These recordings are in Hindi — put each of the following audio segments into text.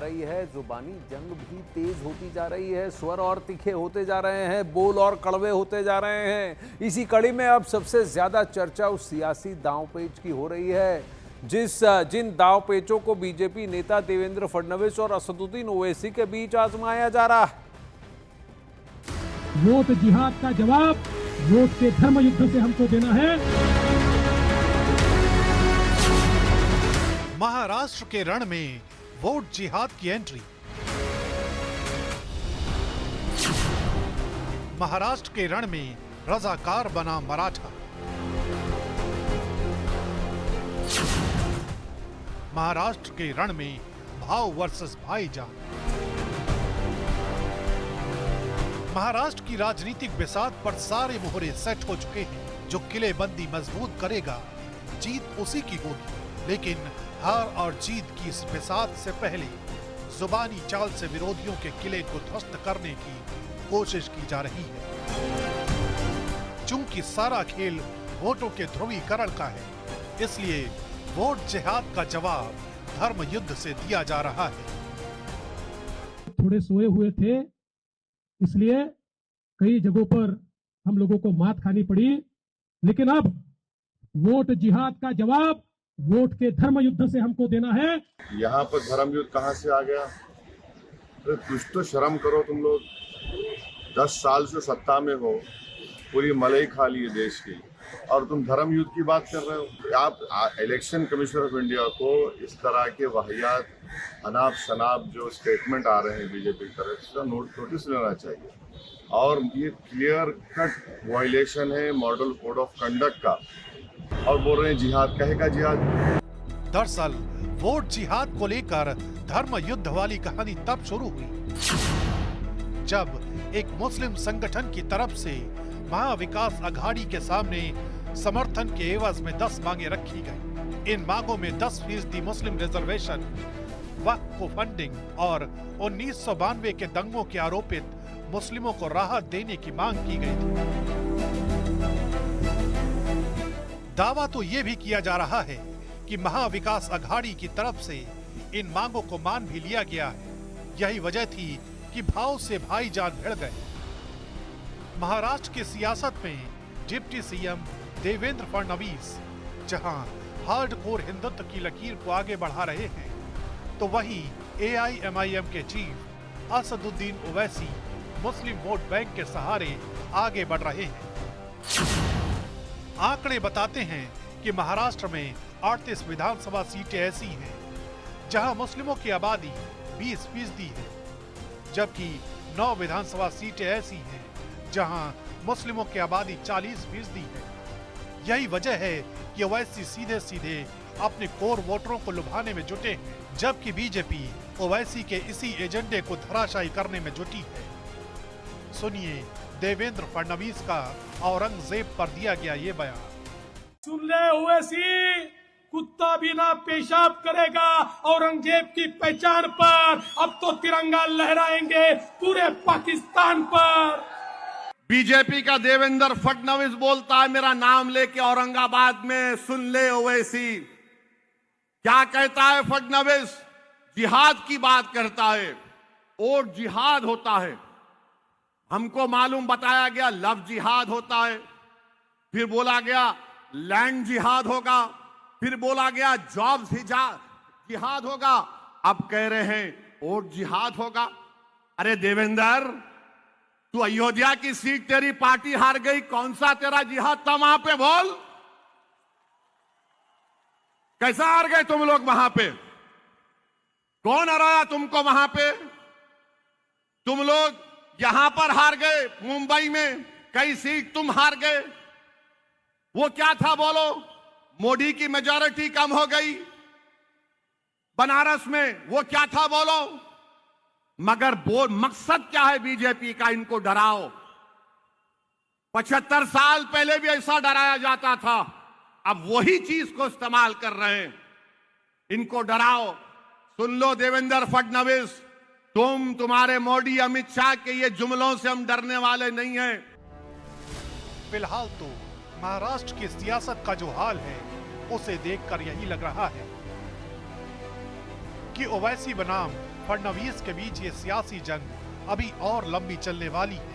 रही है, जुबानी जंग भी तेज होती जा रही है, स्वर और तीखे होते जा रहे हैं, बोल और कड़वे होते जा रहे हैं। इसी कड़ी में अब सबसे ज्यादा चर्चा उस सियासी दांवपेच की हो रही है जिन दांवपेचों को बीजेपी नेता देवेंद्र फडणवीस और असदुद्दीन ओवैसी के बीच आजमाया जा रहा है। वोट जिहाद का जवाब वोट के धर्म युद्ध से हमको देना है। महाराष्ट्र के रण में वोट जिहाद की एंट्री। महाराष्ट्र के रण में रजाकार बना मराठा। महाराष्ट्र के रण में भाव वर्सेस भाईजान। महाराष्ट्र की राजनीतिक बिसात पर सारे मोहरे सेट हो चुके हैं। जो किलेबंदी मजबूत करेगा जीत उसी की होगी, लेकिन हार और जीत की इस बिसात से पहले जुबानी चाल से विरोधियों के किले को ध्वस्त करने की कोशिश की जा रही है। चूंकि सारा खेल वोटों के ध्रुवीकरण का है, इसलिए वोट जिहाद का जवाब धर्म युद्ध से दिया जा रहा है। थोड़े सोए हुए थे, इसलिए कई जगहों पर हम लोगों को मात खानी पड़ी, लेकिन अब वोट जिहाद का जवाब वोट के धर्म युद्ध से हमको देना है। यहाँ पर धर्म युद्ध कहाँ से आ गया? अरे कुछ तो शर्म करो तुम लोग। 10 साल से सत्ता में हो, पूरी मलाई खा ली है देश की, और तुम धर्म युद्ध की बात कर रहे हो। आप इलेक्शन कमीशन ऑफ इंडिया को इस तरह के वाहियात अनाप शनाप जो स्टेटमेंट आ रहे हैं बीजेपी की तरफ से नोटिस लेना चाहिए। और ये क्लियर कट वायलेशन है मॉडल कोड ऑफ कंडक्ट का, और बोल रहे हैं जिहाद। कहेगा जिहाद? दरअसल वोट जिहाद को लेकर धर्म युद्ध वाली कहानी तब शुरू हुई जब एक मुस्लिम संगठन की तरफ से महाविकास अघाड़ी के सामने समर्थन के एवज में 10 मांगे रखी गई। इन मांगों में 10% मुस्लिम रिजर्वेशन, वक्फ को फंडिंग और 1992 के दंगों के आरोपित मुस्लिमों को राहत देने की मांग की गई थी। दावा तो ये भी किया जा रहा है कि महाविकास अघाड़ी की तरफ से इन मांगों को मान भी लिया गया है। यही वजह थी कि भाव से भाईजान भिड़ गए। महाराष्ट्र की सियासत में डिप्टी सीएम देवेंद्र फडणवीस जहां हार्डकोर हिंदुत्व की लकीर को आगे बढ़ा रहे हैं, तो वहीं एआईएमआईएम के चीफ असदुद्दीन ओवैसी मुस्लिम वोट बैंक के सहारे आगे बढ़ रहे हैं। आंकड़े बताते हैं कि महाराष्ट्र में 38 विधानसभा सीटें ऐसी हैं जहां मुस्लिमों की आबादी 20% है, जबकि 9 विधानसभा सीटें ऐसी हैं जहां मुस्लिमों की आबादी 40% है। यही वजह है कि ओवैसी सीधे सीधे अपने कोर वोटरों को लुभाने में जुटे हैं, जबकि बीजेपी ओवैसी के इसी एजेंडे को धराशायी करने में जुटी है। सुनिए देवेंद्र फडणवीस का औरंगजेब पर दिया गया ये बयान। सुन ले ओवैसी, कुत्ता भी ना पेशाब करेगा औरंगजेब की पहचान पर। अब तो तिरंगा लहराएंगे पूरे पाकिस्तान पर। बीजेपी का देवेंद्र फडणवीस बोलता है मेरा नाम लेके औरंगाबाद में। सुन ले ओवैसी, क्या कहता है फडणवीस? जिहाद की बात करता है। और जिहाद होता है, हमको मालूम बताया गया लव जिहाद होता है, फिर बोला गया लैंड जिहाद होगा, फिर बोला गया जॉब जिहाद होगा, अब कह रहे हैं और जिहाद होगा। अरे देवेंद्र, तू अयोध्या की सीट तेरी पार्टी हार गई, कौन सा तेरा जिहाद था वहां पे? बोल, कैसा हार गए तुम लोग वहां पे? कौन हराया तुमको वहां पे? तुम लोग यहां पर हार गए, मुंबई में कई सीट तुम हार गए। वो क्या था बोलो? मोदी की मेजॉरिटी कम हो गई। बनारस में वो क्या था बोलो? मगर मकसद क्या है बीजेपी का? इनको डराओ। 75 साल पहले भी ऐसा डराया जाता था, अब वही चीज को इस्तेमाल कर रहे हैं। इनको डराओ। सुन लो देवेंद्र फडणवीस, तुम्हारे मोदी अमित शाह के ये जुमलों से हम डरने वाले नहीं हैं। फिलहाल तो महाराष्ट्र की सियासत का जो हाल है उसे देखकर यही लग रहा है कि ओवैसी बनाम फडणवीस के बीच ये सियासी जंग अभी और लंबी चलने वाली है।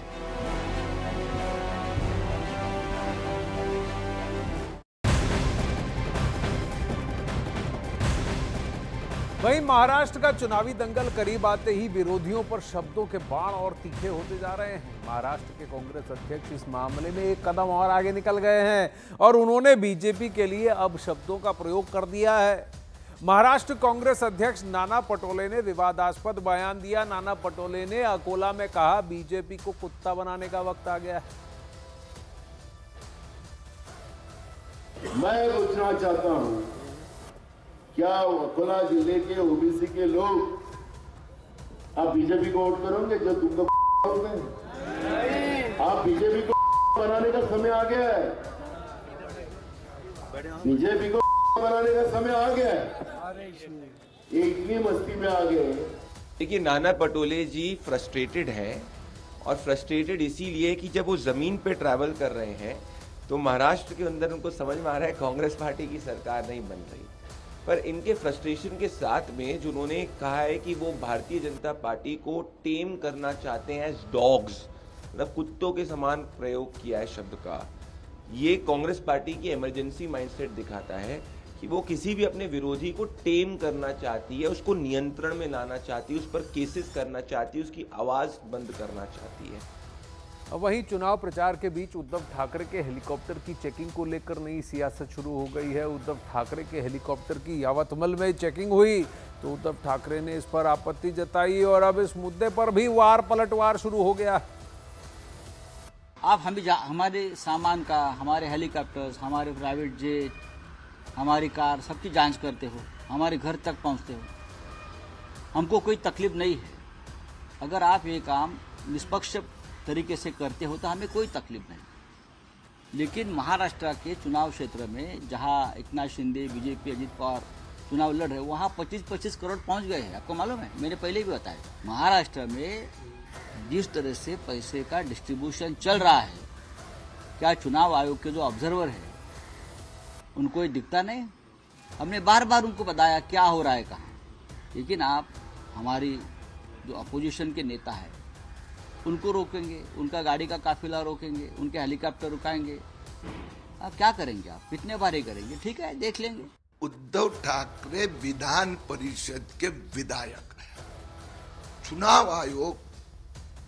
वहीं महाराष्ट्र का चुनावी दंगल करीब आते ही विरोधियों पर शब्दों के बाण और तीखे होते जा रहे हैं। महाराष्ट्र के कांग्रेस अध्यक्ष इस मामले में एक कदम और आगे निकल गए हैं और उन्होंने बीजेपी के लिए अब शब्दों का प्रयोग कर दिया है। महाराष्ट्र कांग्रेस अध्यक्ष नाना पटोले ने विवादास्पद बयान दिया। नाना पटोले ने अकोला में कहा, बीजेपी को कुत्ता बनाने का वक्त आ गया है। मैं पूछना चाहता हूं, क्या अकोला जिले के ओबीसी के लोग आप बीजेपी को वोट करोगे जो तुमको आप बीजेपी को बनाने का समय आ गया है। बीजेपी को बनाने का समय आ गया है। ये इतनी मस्ती में आ गए। देखिए, नाना पटोले जी फ्रस्ट्रेटेड हैं और फ्रस्ट्रेटेड इसीलिए कि जब वो जमीन पे ट्रैवल कर रहे हैं तो महाराष्ट्र के अंदर उनको समझ में आ रहा है कांग्रेस पार्टी की सरकार नहीं बन रही। पर इनके फ्रस्ट्रेशन के साथ में जो उन्होंने कहा है कि वो भारतीय जनता पार्टी को टेम करना चाहते हैं एज डॉग्स, मतलब कुत्तों के समान प्रयोग किया है शब्द का, ये कांग्रेस पार्टी की इमरजेंसी माइंडसेट दिखाता है कि वो किसी भी अपने विरोधी को टेम करना चाहती है, उसको नियंत्रण में लाना चाहती है, उस पर केसेस करना चाहती है, उसकी आवाज बंद करना चाहती है। वहीं चुनाव प्रचार के बीच उद्धव ठाकरे के हेलीकॉप्टर की चेकिंग को लेकर नई सियासत शुरू हो गई है। उद्धव ठाकरे के हेलीकॉप्टर की यावतमल में चेकिंग हुई तो उद्धव ठाकरे ने इस पर आपत्ति जताई और अब इस मुद्दे पर भी वार पलटवार शुरू हो गया। आप हमारे सामान का, हमारे हेलीकॉप्टर्स, हमारे प्राइवेट जेट, हमारी कार, सबकी जांच करते हो, हमारे घर तक पहुंचते हो, हमको कोई तकलीफ नहीं है। अगर आप ये काम निष्पक्ष तरीके से करते हो तो हमें कोई तकलीफ नहीं। लेकिन महाराष्ट्र के चुनाव क्षेत्र में जहां एकनाथ शिंदे, बीजेपी, अजित पवार चुनाव लड़ रहे, वहां 25-25 करोड़ पहुंच गए हैं। आपको मालूम है, मैंने पहले भी बताया। महाराष्ट्र में जिस तरह से पैसे का डिस्ट्रीब्यूशन चल रहा है, क्या चुनाव आयोग के जो ऑब्जर्वर है उनको ये दिखता नहीं? हमने बार बार उनको बताया क्या हो रहा है कहाँ। लेकिन आप हमारी जो अपोजिशन के नेता है उनको रोकेंगे, उनका गाड़ी का काफिला रोकेंगे, उनके हेलीकॉप्टर रुकाएंगे। आप क्या करेंगे? आप कितने बार ही करेंगे? ठीक है, देख लेंगे। उद्धव ठाकरे विधान परिषद के विधायक हैं। चुनाव आयोग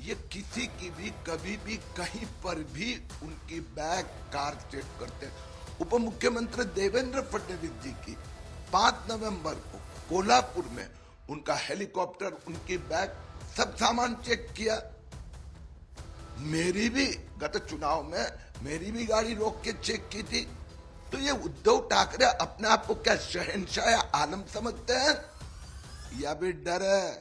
ये किसी की भी कभी भी कहीं पर भी उनकी बैग, कार चेक करते हैं। उप मुख्यमंत्री देवेंद्र फडणवीस जी की 5 नवंबर को कोल्हापुर में उनका हेलीकॉप्टर, उनकी बैग, सब सामान चेक किया। मेरी भी गत चुनाव में मेरी भी गाड़ी रोक के चेक की थी। तो ये उद्धव ठाकरे अपने आप को क्या शहंशाह आलम समझते हैं? या भी डर है,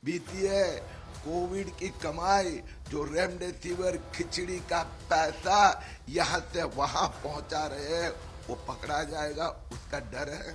भीती है। कोविड की कमाई, जो रेमडेसिविर खिचड़ी का पैसा यहां से वहां पहुंचा रहे हैं, वो पकड़ा जाएगा, उसका डर है।